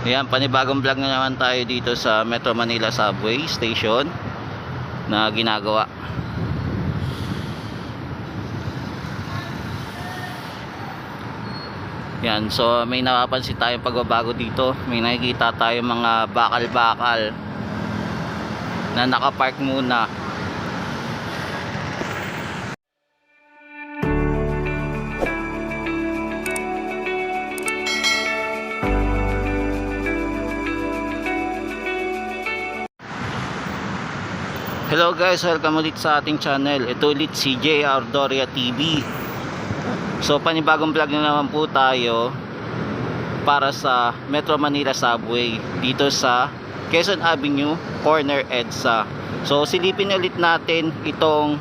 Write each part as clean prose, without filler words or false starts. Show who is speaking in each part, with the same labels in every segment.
Speaker 1: Ayan, panibagong vlog na naman tayo dito sa Metro Manila Subway Station na ginagawa. Yan, so may napapansin tayong pagbabago dito. May nakikita tayong mga bakal-bakal na nakapark muna. Hello guys, welcome ulit sa ating channel. Ito ulit si JR Doria TV. So panibagong vlog na naman po tayo para sa Metro Manila Subway dito sa Quezon Avenue, corner EDSA. So silipin ulit natin itong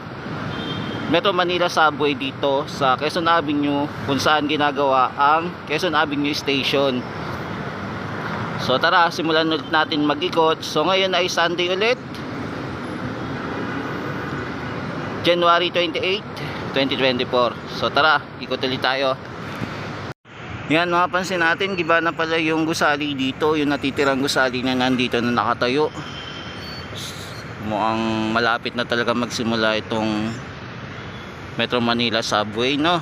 Speaker 1: Metro Manila Subway dito sa Quezon Avenue, kung saan ginagawa ang Quezon Avenue Station. So tara, simulan ulit natin mag-ikot. So ngayon ay Sunday ulit, January 28, 2024. So tara, ikot ulit tayo. Yan, mapapansin natin, giba na pala yung gusali dito. Yung natitirang gusali na nandito na nakatayo. Mukhang malapit na talaga magsimula itong Metro Manila Subway, no?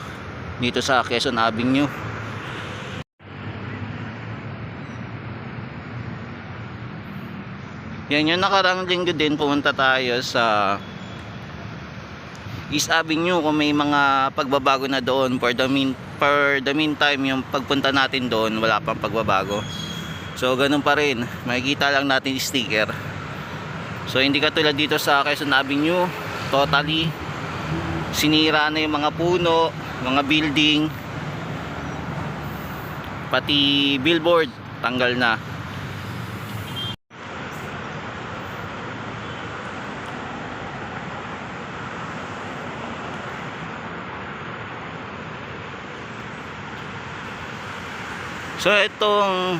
Speaker 1: Dito sa Quezon Avenue. Yan, yung nakarang linggo din pumunta tayo sa East Avenue kung may mga pagbabago na doon. For the meantime, yung pagpunta natin doon wala pang pagbabago. So ganun pa rin, makikita lang natin sticker. So hindi katulad dito sa Quezon Avenue, totally sinira na yung mga puno, mga building, pati billboard tanggal na. So itong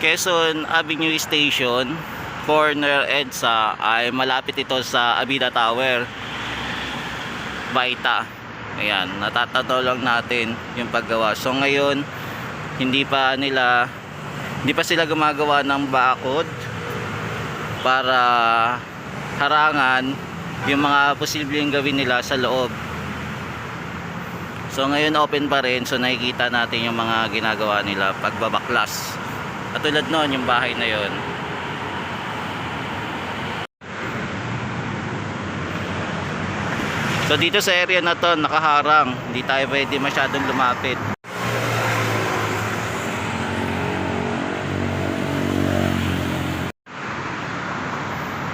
Speaker 1: Quezon Avenue Station, corner EDSA, ay malapit ito sa Abida Tower, Baita. Ayan, natatanaw lang natin yung paggawa. So ngayon hindi pa sila gumagawa ng bakod para harangan yung mga posibleng gawin nila sa loob. So ngayon open pa rin, so nakikita natin yung mga ginagawa nila pagbabaklas. At tulad noon, yung bahay na yon. So dito sa area na to nakaharang, hindi tayo pwede masyadong lumapit.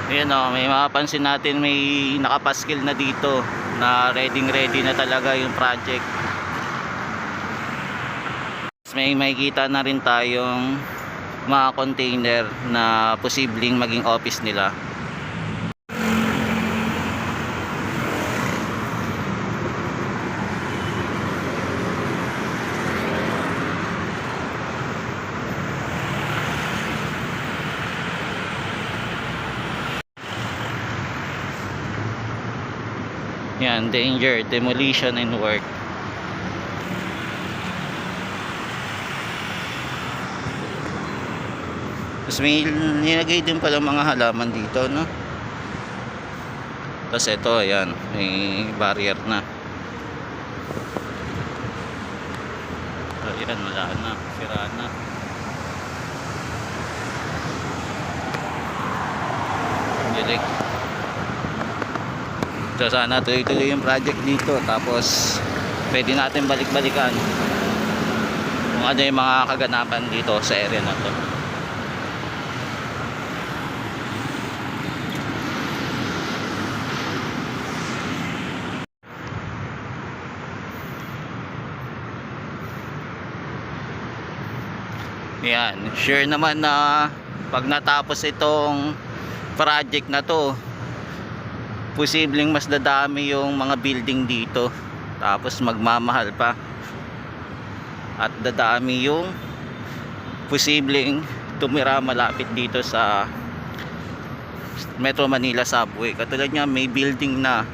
Speaker 1: Ayan o, may mapapansin natin, may nakapaskil na dito na ready na talaga yung project. May makikita na rin tayong mga container na posibleng maging office nila. Yan, danger, demolition and work. Tapos may nilagay din pala mga halaman dito, no? Tapos ito, ayan, may barrier na. Ayan, wala na, sira na. Direct. So sana tuloy-tuloy yung project dito, tapos pwede natin balik-balikan kung ano yung mga kaganapan dito sa area na to. Yan, sure naman na pag natapos itong project na to, posibleng mas dadami yung mga building dito, tapos magmamahal pa, at dadami yung posibleng tumira malapit dito sa Metro Manila Subway. Katulad niya, may building na,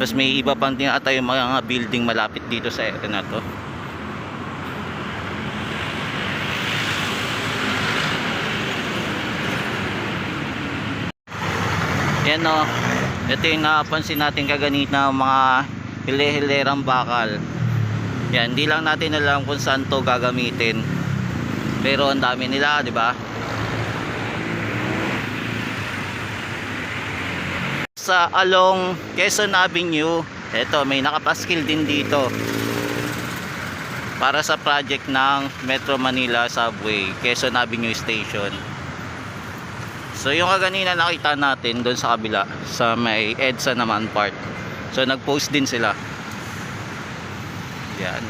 Speaker 1: tapos may iba pang din ata yung mga building malapit dito sa area na to. Yan o. Ito yung napansin natin kaganina, mga hile-hilerang bakal. Yan, hindi lang natin alam kung saan to gagamitin. Pero ang dami nila, di ba? Sa along Quezon Avenue, eto may nakapaskil din dito para sa project ng Metro Manila Subway, Quezon Avenue Station. So yung kaganina nakita natin doon sa kabila, sa may EDSA naman part. So nag-post din sila. Yan.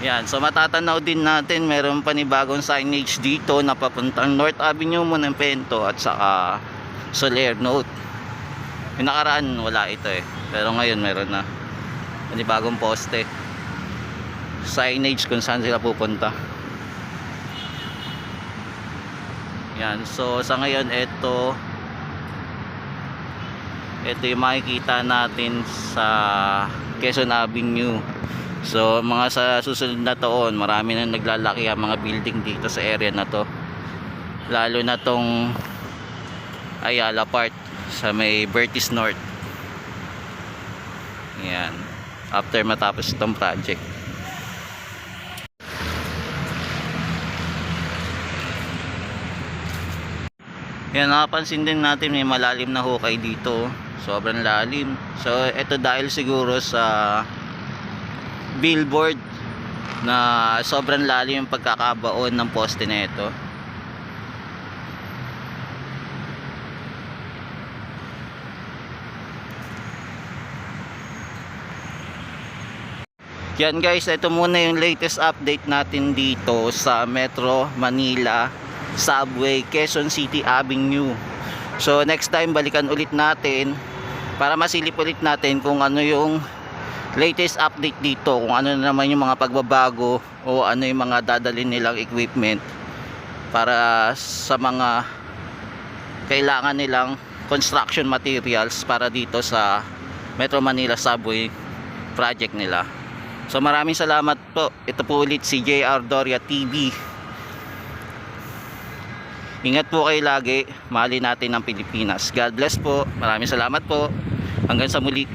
Speaker 1: Yan, so matatanaw din natin meron panibagong signage dito na papuntang North Avenue, Monumento at saka Soler Note. Yung nakaraan wala ito eh, pero ngayon meron na panibagong poste, signage kung saan sila pupunta. Yan, so sa ngayon ito yung makikita natin sa Quezon Avenue. So mga sa susunod na taon marami na naglalaki ang mga building dito sa area na to, lalo na tong Ayala part sa may Vertis North. Yan, after matapos itong project. Yan, napansin din natin may malalim na hukay dito, sobrang lalim. So ito dahil siguro sa billboard na sobrang lalim yung pagkakabaon ng poste na ito. Yan guys, ito muna yung latest update natin dito sa Metro Manila Subway, Quezon City Avenue. So next time balikan ulit natin para masilip ulit natin kung ano yung latest update dito, kung ano naman yung mga pagbabago o ano yung mga dadalhin nilang equipment para sa mga kailangan nilang construction materials para dito sa Metro Manila Subway project nila. So maraming salamat po. Ito po ulit si JR Doria TV. Ingat po kayo lagi, mahalin natin ang Pilipinas. God bless po. Maraming salamat po. Hanggang sa muli.